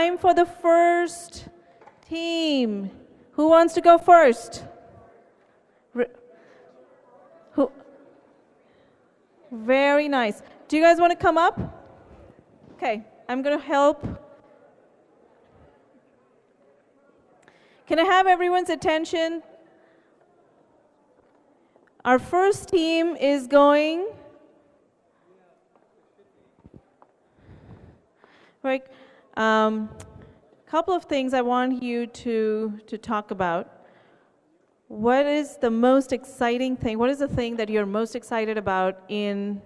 time for the first team. Who wants to go first? Who? Very nice. Do you guys want to come up? Okay, I'm going to help. Can I have everyone's attention? Our first team is going. Right. Couple of things I want you to talk about. What is the most exciting thing? What is the thing that you're most excited about in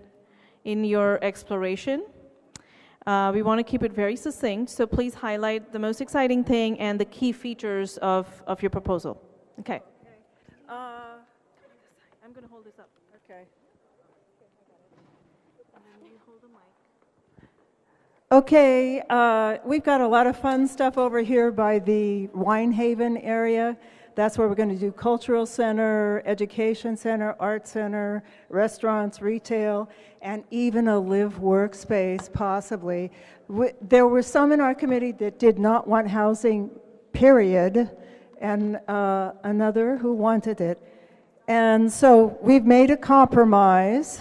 your exploration? We want to keep it very succinct, so please highlight the most exciting thing and the key features of your proposal. Okay. I'm going to hold this up. Okay. And then you hold the mic. Okay, we've got a lot of fun stuff over here by the Wine Haven area. That's where we're going to do cultural center, education center, art center, restaurants, retail, and even a live workspace, possibly. There were some in our committee that did not want housing, period, and another who wanted it. And so we've made a compromise.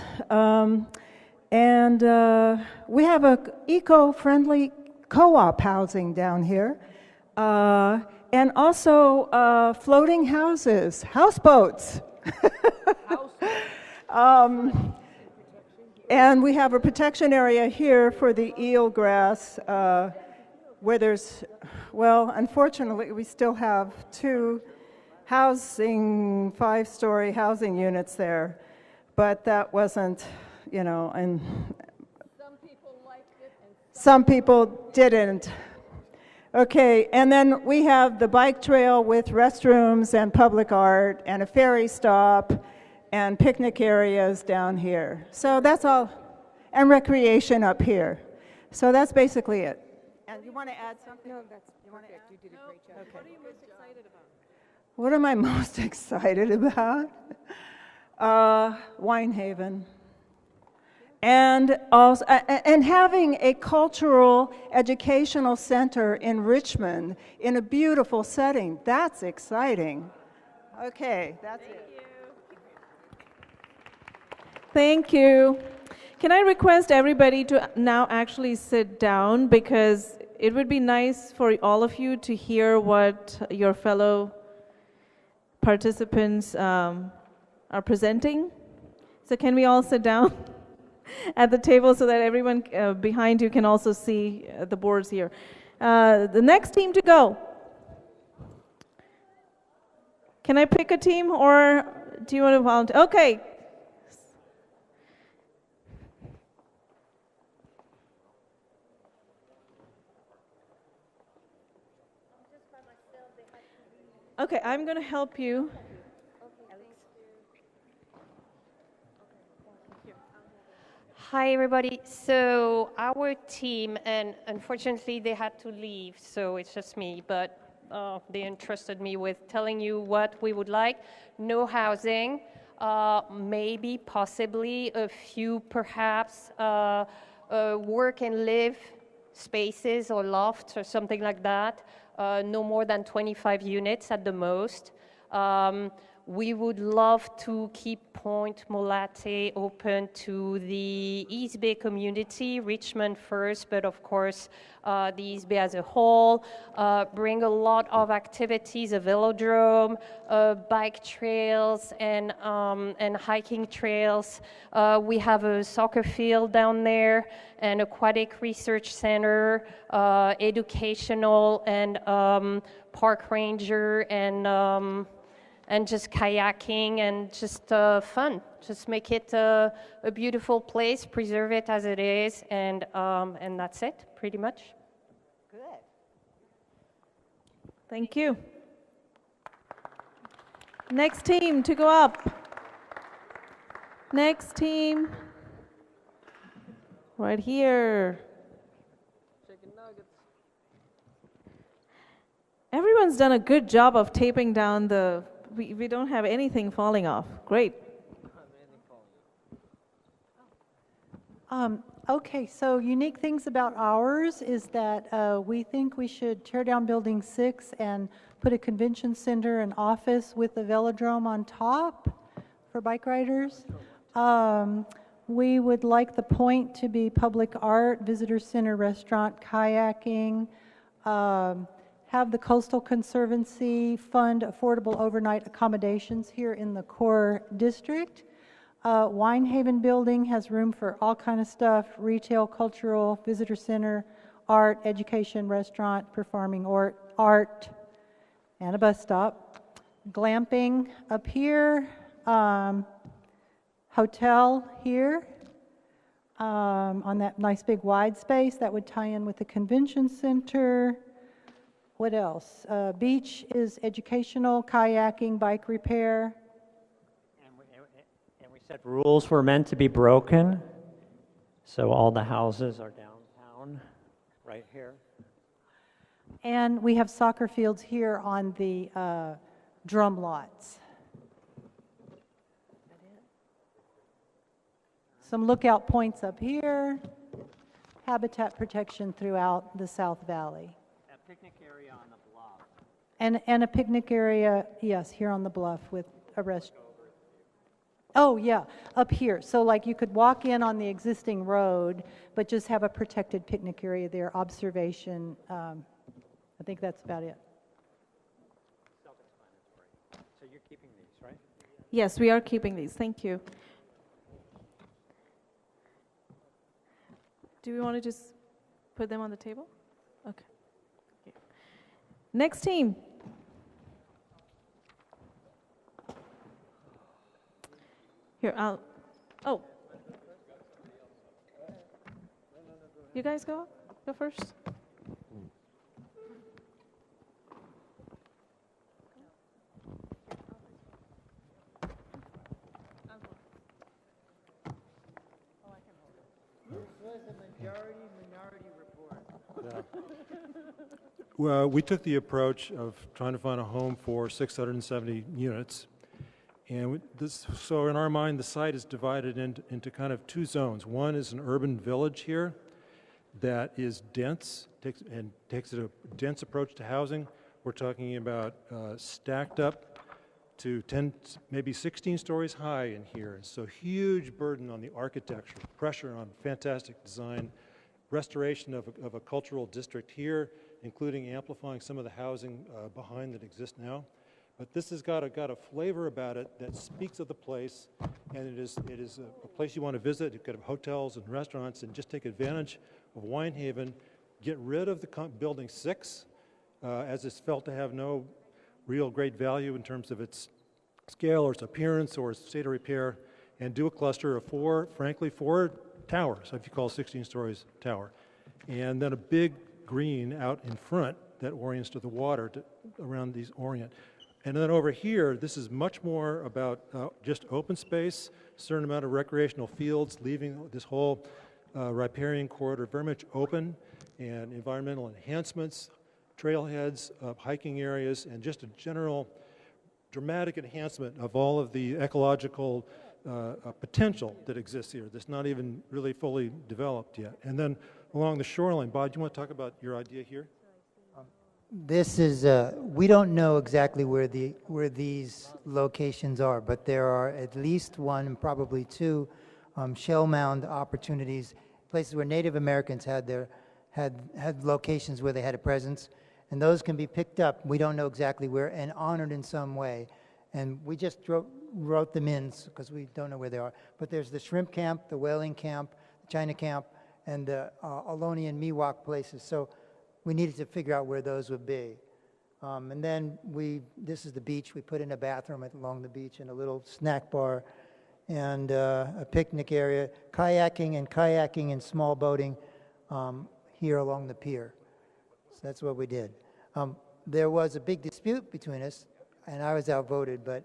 And we have a eco-friendly co-op housing down here, and also floating houses, houseboats. And we have a protection area here for the eelgrass, where there's, well, unfortunately, we still have 2 housing, 5-story housing units there, but that wasn't, you know, and some people liked it and some people didn't. Okay, and then we have the bike trail with restrooms and public art and a ferry stop and picnic areas down here. So that's all, and recreation up here. So that's basically it. And you want to add something? no, that's perfect. You did a great job. Okay. What are you most excited about? What am I most excited about? Wine Haven. And also, and having a cultural educational center in Richmond in a beautiful setting. That's exciting. Okay, that's it. Thank you. Can I request everybody to now actually sit down, because it would be nice for all of you to hear what your fellow participants are presenting. So can we all sit down at the table so that everyone behind you can also see the boards here. The next team to go. Can I pick a team, or do you want to volunteer? Okay. Okay, I'm going to help you. Hi, everybody. So our team, and unfortunately they had to leave, so it's just me, but they entrusted me with telling you what we would like. No housing, maybe, possibly a few, perhaps, work and live spaces or lofts or something like that. No more than 25 units at the most. We would love to keep Point Molate open to the East Bay community, Richmond first, but of course the East Bay as a whole. Bring a lot of activities, a velodrome, bike trails, and hiking trails. We have a soccer field down there, an aquatic research center, educational and park ranger, and just kayaking and just fun. Just make it a beautiful place, preserve it as it is, and that's it, pretty much. Good. Thank you. Next team to go up. Next team. Right here. Everyone's done a good job of taping down the... We don't have anything falling off. Great. Okay, so unique things about ours is that we think we should tear down Building 6 and put a convention center and office with a velodrome on top for bike riders. We would like the Point to be public art, visitor center, restaurant, kayaking. Have the Coastal Conservancy fund affordable overnight accommodations here in the core district. Winehaven building has room for all kind of stuff, retail, cultural, visitor center, art, education, restaurant, performing art, and a bus stop. Glamping up here, hotel here, on that nice big wide space that would tie in with the convention center. What else? Beach is educational, kayaking, bike repair. And we said rules were meant to be broken, so all the houses are downtown, right here. And we have soccer fields here on the drum lots. Some lookout points up here, habitat protection throughout the South Valley. A picnic area on the bluff. And a picnic area, yes, here on the bluff with a restaurant. Oh, yeah, up here. So like you could walk in on the existing road, but just have a protected picnic area there, observation. I think that's about it. Self-explanatory. So you're keeping these, right? Yes, we are keeping these. Thank you. Do we want to just put them on the table? Okay. Next team. Here, oh. You guys go first. Well, we took the approach of trying to find a home for 670 units. And so in our mind, the site is divided into kind of two zones. One is an urban village here that is dense, takes a dense approach to housing. We're talking about stacked up to 10, maybe 16 stories high in here. So huge burden on the architecture, pressure on fantastic design, restoration of a cultural district here, including amplifying some of the housing behind that exists now. But this has got a flavor about it that speaks of the place, and it is a place you want to visit. You could have hotels and restaurants and just take advantage of Winehaven, get rid of the Building 6, as it's felt to have no real great value in terms of its scale or its appearance or its state of repair, and do a cluster of four towers, if you call 16 stories tower, and then a big green out in front that orients to the water around these orient. And then over here, this is much more about just open space, a certain amount of recreational fields, leaving this whole riparian corridor very much open, and environmental enhancements, trailheads, hiking areas, and just a general dramatic enhancement of all of the ecological potential that exists here that's not even really fully developed yet. And then along the shoreline, Bob, do you want to talk about your idea here? This is, we don't know exactly where these locations are, but there are at least one and probably two shell mound opportunities, places where Native Americans had locations where they had a presence, and those can be picked up. We don't know exactly where, and honored in some way. And we just wrote them in because we don't know where they are. But there's the shrimp camp, the whaling camp, the China camp, and the Ohlone and Miwok places. So we needed to figure out where those would be. And then this is the beach. We put in a bathroom along the beach and a little snack bar and a picnic area, kayaking and small boating here along the pier. So that's what we did. There was a big dispute between us, and I was outvoted, but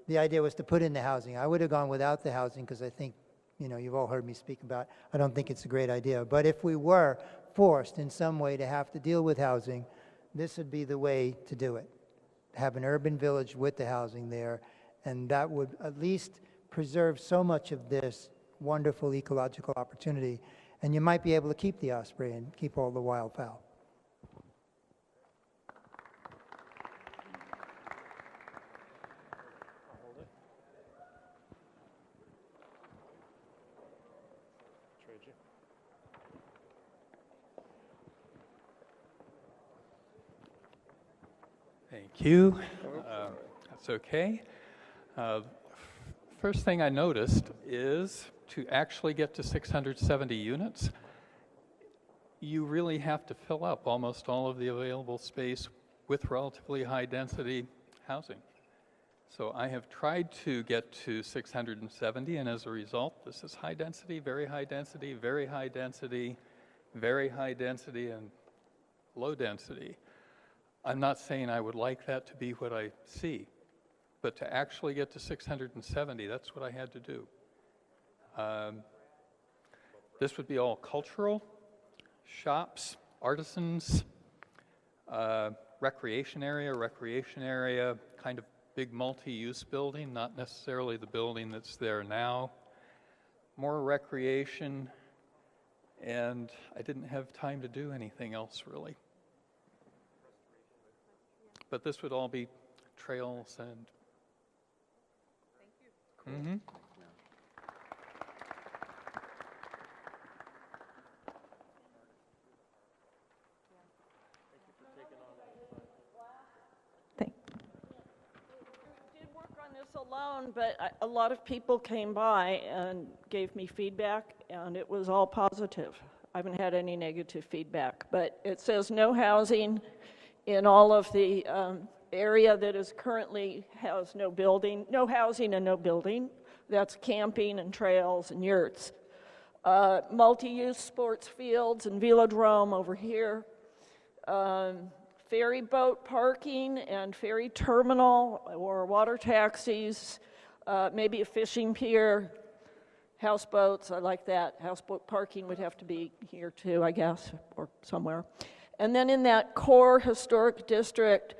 the idea was to put in the housing. I would have gone without the housing because I think, you've all heard me speak about, I don't think it's a great idea. But if we were forced in some way to have to deal with housing, this would be the way to do it. Have an urban village with the housing there, and that would at least preserve so much of this wonderful ecological opportunity. And you might be able to keep the osprey and keep all the wildfowl. Thank you. That's okay. First thing I noticed is to actually get to 670 units, you really have to fill up almost all of the available space with relatively high density housing. So I have tried to get to 670, and as a result, this is high density, very high density, very high density, very high density, and low density. I'm not saying I would like that to be what I see, but to actually get to 670, that's what I had to do. This would be all cultural, shops, artisans, recreation area, kind of big multi-use building, not necessarily the building that's there now. More recreation, and I didn't have time to do anything else really. But this would all be trails and... Thank you. Cool. Mm-hmm. Did work on this alone, but a lot of people came by and gave me feedback, and it was all positive. I haven't had any negative feedback, but it says no housing in all of the area that is currently has no building, no housing and no building. That's camping and trails and yurts. Multi-use sports fields and velodrome over here. Ferry boat parking and ferry terminal or water taxis, maybe a fishing pier, houseboats, I like that. Houseboat parking would have to be here too, I guess, or somewhere. And then in that core historic district,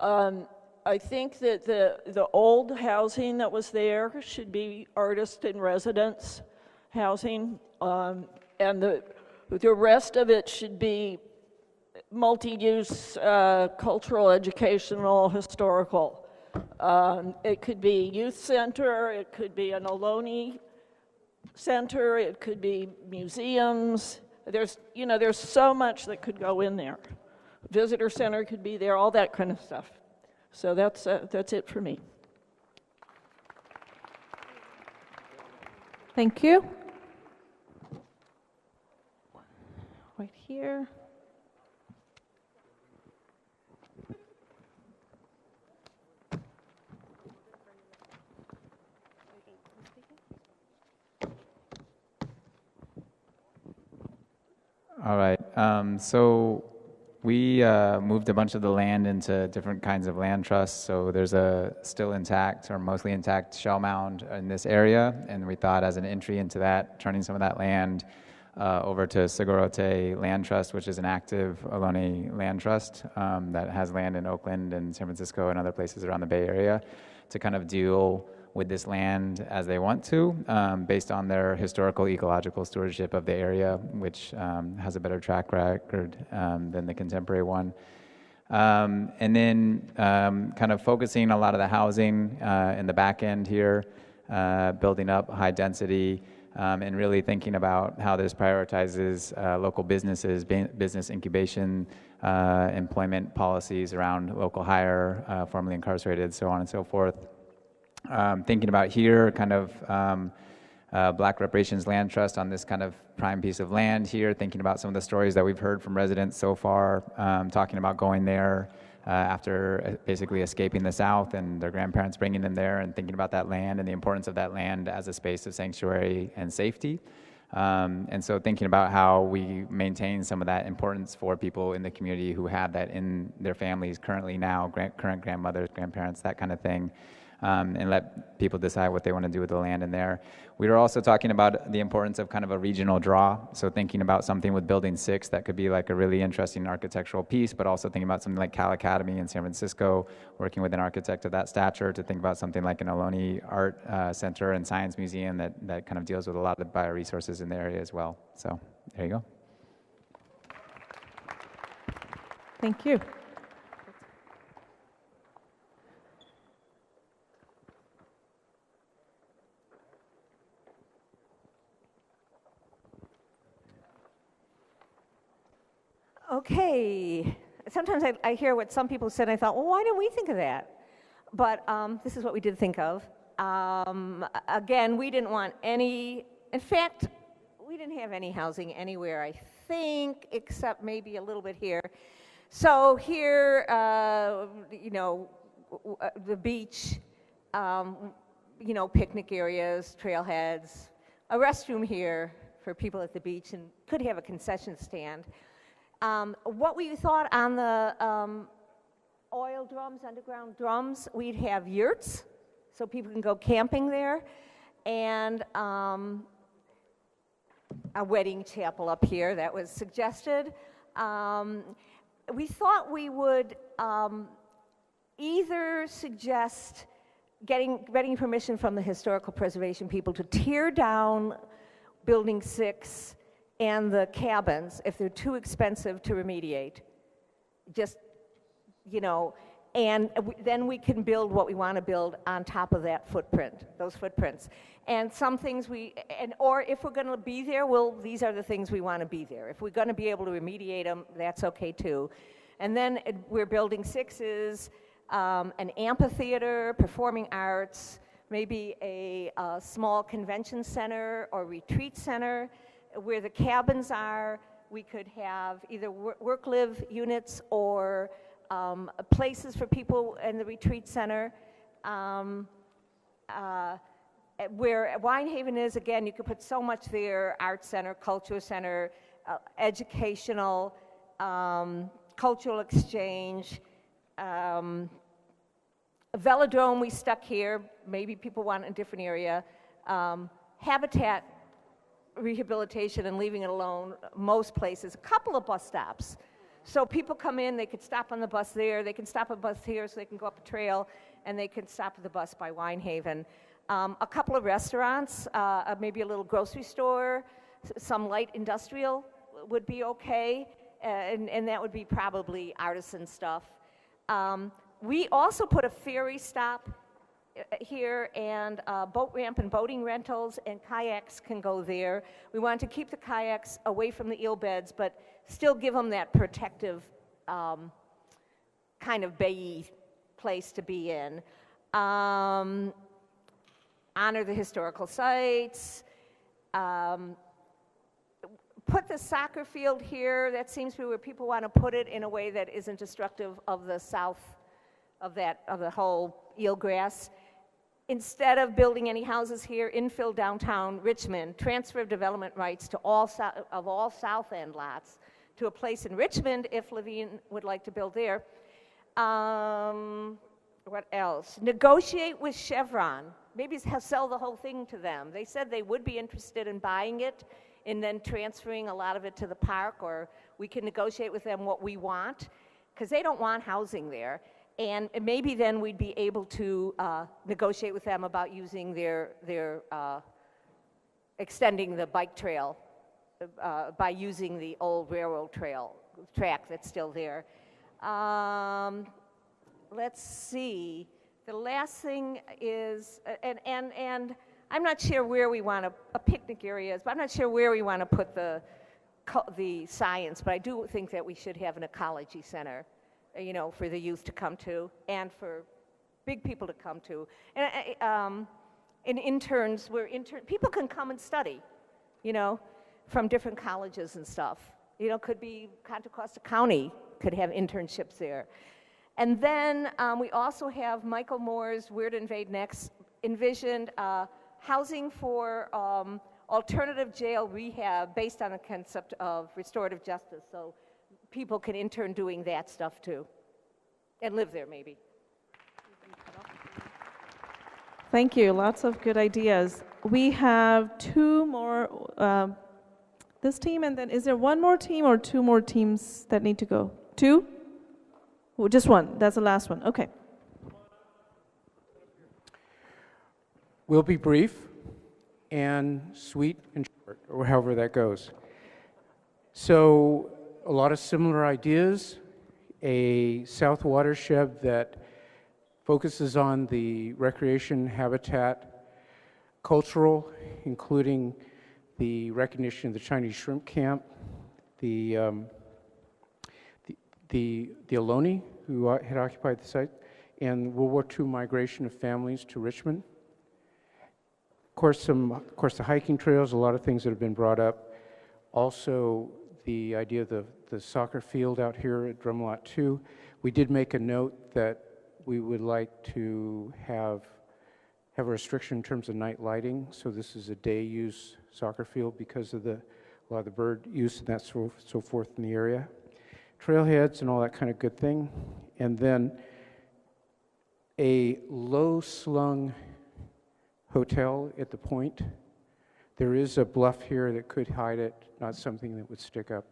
I think that the old housing that was there should be artist in residence housing, and the rest of it should be multi-use, cultural, educational, historical. It could be youth center, it could be an Ohlone center, it could be museums. There's so much that could go in there. Visitor center could be there, all that kind of stuff. So that's it for me. Thank you. Right here. All right. So we moved a bunch of the land into different kinds of land trusts. So there's a still intact or mostly intact shell mound in this area, and we thought as an entry into that, turning some of that land over to Sigorote Land Trust, which is an active Ohlone land trust that has land in Oakland and San Francisco and other places around the Bay Area, to kind of deal with this land as they want to, based on their historical ecological stewardship of the area, which has a better track record than the contemporary one. And then kind of focusing a lot of the housing in the back end here, building up high density, and really thinking about how this prioritizes local businesses, business incubation, employment policies around local hire, formerly incarcerated, so on and so forth. Thinking about here, kind of Black Reparations Land Trust on this kind of prime piece of land here, thinking about some of the stories that we've heard from residents so far, talking about going there after basically escaping the South and their grandparents bringing them there, and thinking about that land and the importance of that land as a space of sanctuary and safety. And so thinking about how we maintain some of that importance for people in the community who have that in their families currently now, current grandmothers, grandparents, that kind of thing. and let people decide what they want to do with the land in there. We were also talking about the importance of kind of a regional draw, so thinking about something with Building 6 that could be like a really interesting architectural piece, but also thinking about something like Cal Academy in San Francisco, working with an architect of that stature to think about something like an Ohlone Art Center and Science Museum that kind of deals with a lot of the bioresources in the area as well. So there you go. Thank you. Okay, sometimes I hear what some people said, and I thought, well, why didn't we think of that? But this is what we did think of. Again, we didn't want any, in fact, we didn't have any housing anywhere, I think, except maybe a little bit here. So here, you know, the beach, you know, picnic areas, trailheads, a restroom here for people at the beach, and could have a concession stand. What we thought on the oil drums, underground drums, we'd have yurts, so people can go camping there, and a wedding chapel up here that was suggested. We thought we would either suggest getting permission from the historical preservation people to tear down Building 6 and the cabins if they're too expensive to remediate. Just, you know, and then we can build what we want to build on top of that footprint, those footprints. And some things or if we're going to be there, well, these are the things we want to be there. If we're going to be able to remediate them, that's okay too. And then where Building 6 is an amphitheater, performing arts, maybe a small convention center or retreat center. Where the cabins are, we could have either work-live units or places for people in the retreat center. Where Winehaven is, again, you could put so much there: art center, culture center, educational, cultural exchange. Velodrome we stuck here. Maybe people want a different area. Habitat rehabilitation and leaving it alone, most places, a couple of bus stops. So people come in, they could stop on the bus there, they can stop on the bus here so they can go up a trail, and they can stop at the bus by Winehaven. A couple of restaurants, maybe a little grocery store, some light industrial would be okay, and that would be probably artisan stuff. We also put a ferry stop here, and boat ramp and boating rentals, and kayaks can go there. We want to keep the kayaks away from the eel beds, but still give them that protective kind of bay-y place to be in. Honor the historical sites. Put the soccer field here. That seems to be where people want to put it in a way that isn't destructive of the south of the whole eelgrass. Instead of building any houses here, infill downtown Richmond, transfer of development rights to all South End lots to a place in Richmond if Levine would like to build there. What else? Negotiate with Chevron. Maybe sell the whole thing to them. They said they would be interested in buying it and then transferring a lot of it to the park, or we can negotiate with them what we want, because they don't want housing there. And maybe then we'd be able to negotiate with them about using their extending the bike trail by using the old railroad track that's still there. Let's see. The last thing is, and I'm not sure where we want a picnic areas, but I'm not sure where we want to put the science. But I do think that we should have an ecology center, you know, for the youth to come to and for big people to come to. And interns, people can come and study, you know, from different colleges and stuff. You know, could be Contra Costa County could have internships there. And then we also have Michael Moore's Where to Invade Next envisioned housing for alternative jail rehab based on the concept of restorative justice. So people can intern doing that stuff too and live there maybe. Thank you. Lots of good ideas. We have two more, this team, and then is there one more team or two more teams that need to go? Two? Oh, just one. That's the last one. Okay. We'll be brief and sweet and short, or however that goes. So, a lot of similar ideas. A south watershed that focuses on the recreation habitat, cultural, including the recognition of the Chinese shrimp camp, the Ohlone, who had occupied the site, and World War II migration of families to Richmond. Of course, the hiking trails, a lot of things that have been brought up. Also, the idea of the soccer field out here at Drum Lot 2. We did make a note that we would like to have a restriction in terms of night lighting. So this is a day use soccer field because of a lot of the bird use and that so forth in the area. Trailheads and all that kind of good thing. And then a low slung hotel at the point. There is a bluff here that could hide it, not something that would stick up.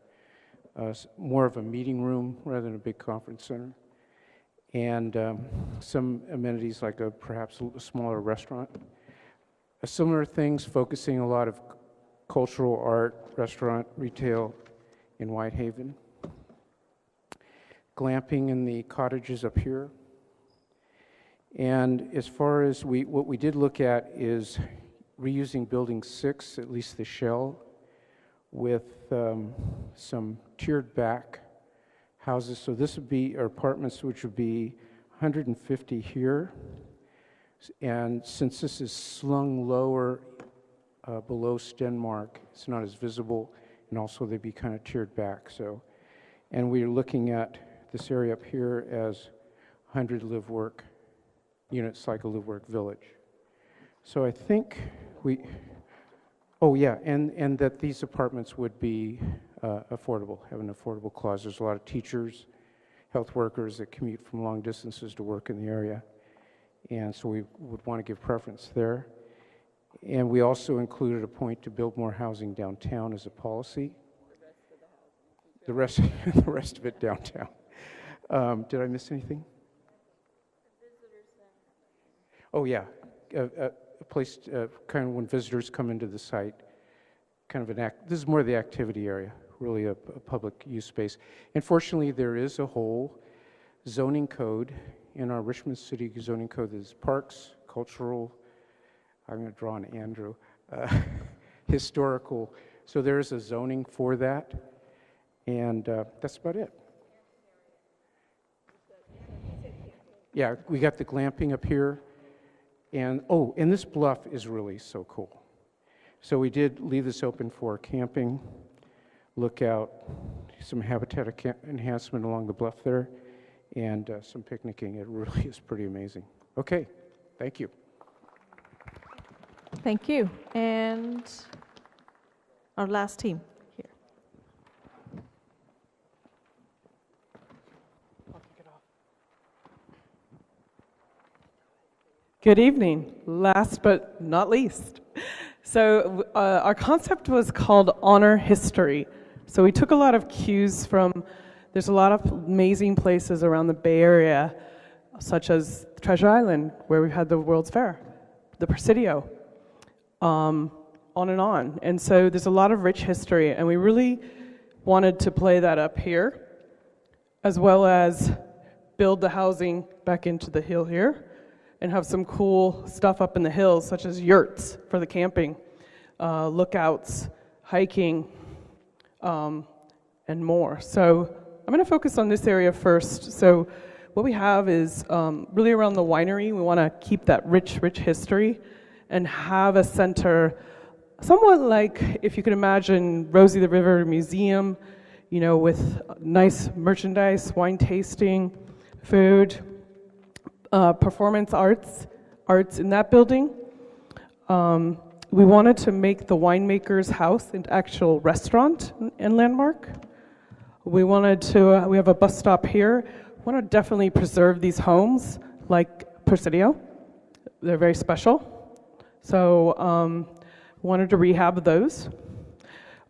More of a meeting room rather than a big conference center. And some amenities like perhaps a smaller restaurant. Similar things, focusing a lot of cultural art, restaurant, retail in Whitehaven. Glamping in the cottages up here. And as far as what we did look at is reusing Building 6, at least the shell, with some tiered back houses. So this would be our apartments, which would be 150 here. And since this is slung lower below Stenmark, it's not as visible, and also they'd be kind of tiered back. So, and we're looking at this area up here as 100 live-work units, like a live-work village. So I think and that these apartments would be affordable, have an affordable clause. There's a lot of teachers, health workers that commute from long distances to work in the area. And so we would want to give preference there. And we also included a point to build more housing downtown as a policy. The rest of it downtown. Did I miss anything? Oh yeah, a place kind of when visitors come into the site, kind of this is more the activity area, really a public use space. And fortunately, there is a whole zoning code in our Richmond City zoning code that is parks, cultural, I'm going to draw on Andrew, historical. So there is a zoning for that, and that's about it. Yeah, we got the glamping up here. And this bluff is really so cool. So we did leave this open for camping, lookout, some habitat enhancement along the bluff there, and some picnicking. It really is pretty amazing. Okay, thank you. Thank you. And our last team here. Good evening. Last but not least. So our concept was called Honor History. So we took a lot of cues from, there's a lot of amazing places around the Bay Area, such as Treasure Island, where we had the World's Fair, the Presidio, on and on. And so there's a lot of rich history, and we really wanted to play that up here, as well as build the housing back into the hill here, and have some cool stuff up in the hills, such as yurts for the camping, lookouts, hiking, and more. So I'm going to focus on this area first. So what we have is really around the winery. We want to keep that rich history and have a center somewhat like, if you could imagine, Rosie the River Museum, with nice merchandise, wine tasting, food, performance arts in that building. We wanted to make the winemaker's house an actual restaurant and landmark. We have a bus stop here. We want to definitely preserve these homes like Presidio. They're very special. So wanted to rehab those.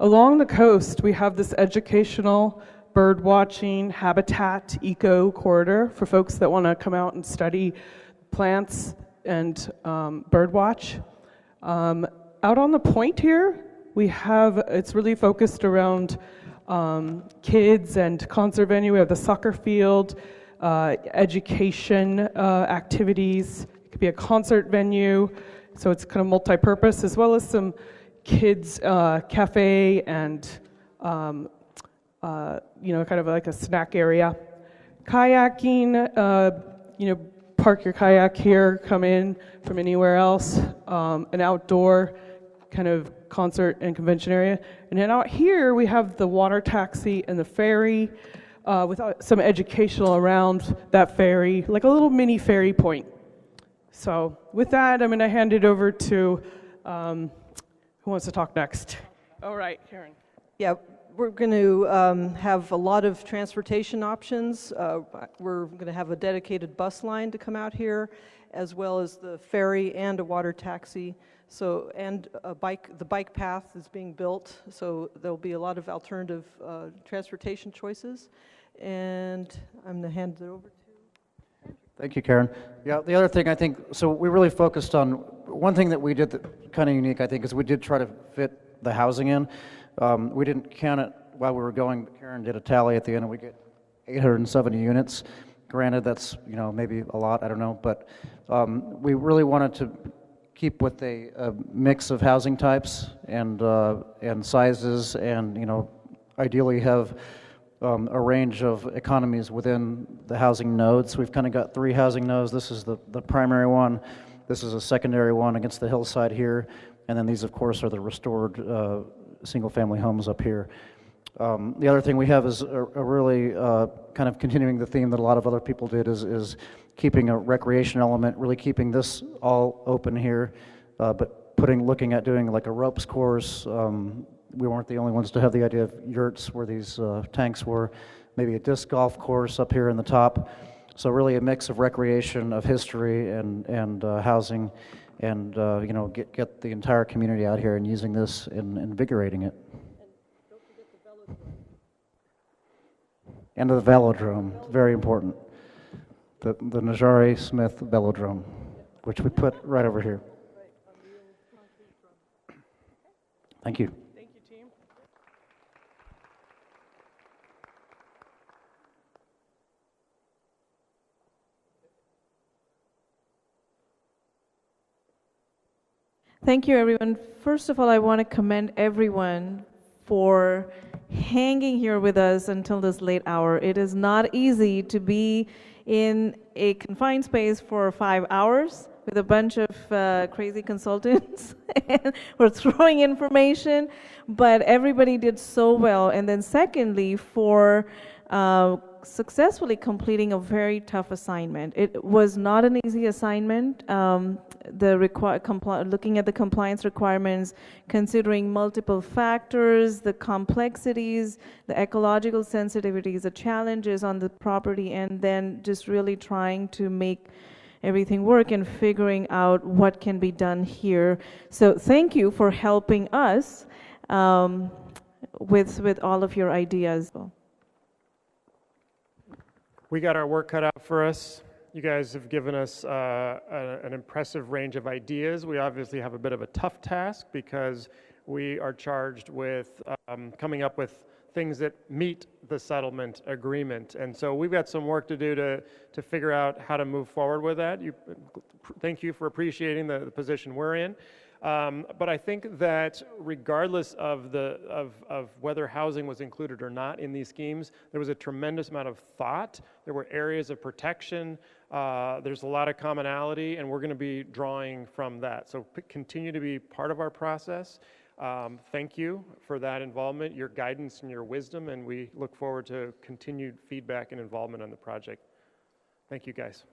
Along the coast, we have this educational bird watching habitat eco corridor for folks that want to come out and study plants and bird watch. Out on the point here, we have, it's really focused around kids and concert venue. We have the soccer field, education activities. It could be a concert venue, so it's kind of multi-purpose, as well as some kids cafe and kind of like a snack area. Kayaking, park your kayak here, come in from anywhere else. An outdoor kind of concert and convention area. And then out here we have the water taxi and the ferry with some educational around that ferry, like a little mini ferry point. So with that, I'm going to hand it over to who wants to talk next? All right, Karen. Yeah, we're going to have a lot of transportation options. We're going to have a dedicated bus line to come out here, as well as the ferry and a water taxi. So, and the bike path is being built, so there'll be a lot of alternative transportation choices. And I'm going to hand it over to... Thank you, Karen. Yeah, the other thing I think, so we really focused on, one thing that we did that kind of unique, I think, is we did try to fit the housing in. We didn't count it while we were going, but Karen did a tally at the end, and we get 870 units. Granted, that's, maybe a lot, I don't know, but we really wanted to keep with a mix of housing types and sizes, and, ideally have a range of economies within the housing nodes. We've kind of got 3 housing nodes. This is the primary one. This is a secondary one against the hillside here. And then these, of course, are the restored single-family homes up here. The other thing we have is a really kind of continuing the theme that a lot of other people did is keeping a recreation element, really keeping this all open here, but looking at doing like a ropes course. We weren't the only ones to have the idea of yurts where these tanks were, maybe a disc golf course up here in the top. So really a mix of recreation, of history, and housing, and get the entire community out here and using this and invigorating it. And the velodrome, very important. The Najari Smith velodrome, which we put right over here. Thank you. Thank you, team. Thank you, everyone. First of all, I want to commend everyone for hanging here with us until this late hour. It is not easy to be in a confined space for 5 hours with a bunch of crazy consultants. We're throwing information, but everybody did so well. And then secondly, for successfully completing a very tough assignment. It was not an easy assignment. Looking at the compliance requirements, considering multiple factors, the complexities, the ecological sensitivities, the challenges on the property, and then just really trying to make everything work and figuring out what can be done here. So thank you for helping us with all of your ideas. We got our work cut out for us. You guys have given us an impressive range of ideas. We obviously have a bit of a tough task because we are charged with coming up with things that meet the settlement agreement. And so we've got some work to do to figure out how to move forward with that. Thank you for appreciating the position we're in. But I think that regardless of whether housing was included or not in these schemes, there was a tremendous amount of thought. There were areas of protection. There's a lot of commonality, and we're going to be drawing from that. So continue to be part of our process. Thank you for that involvement, your guidance and your wisdom, and we look forward to continued feedback and involvement on the project. Thank you, guys.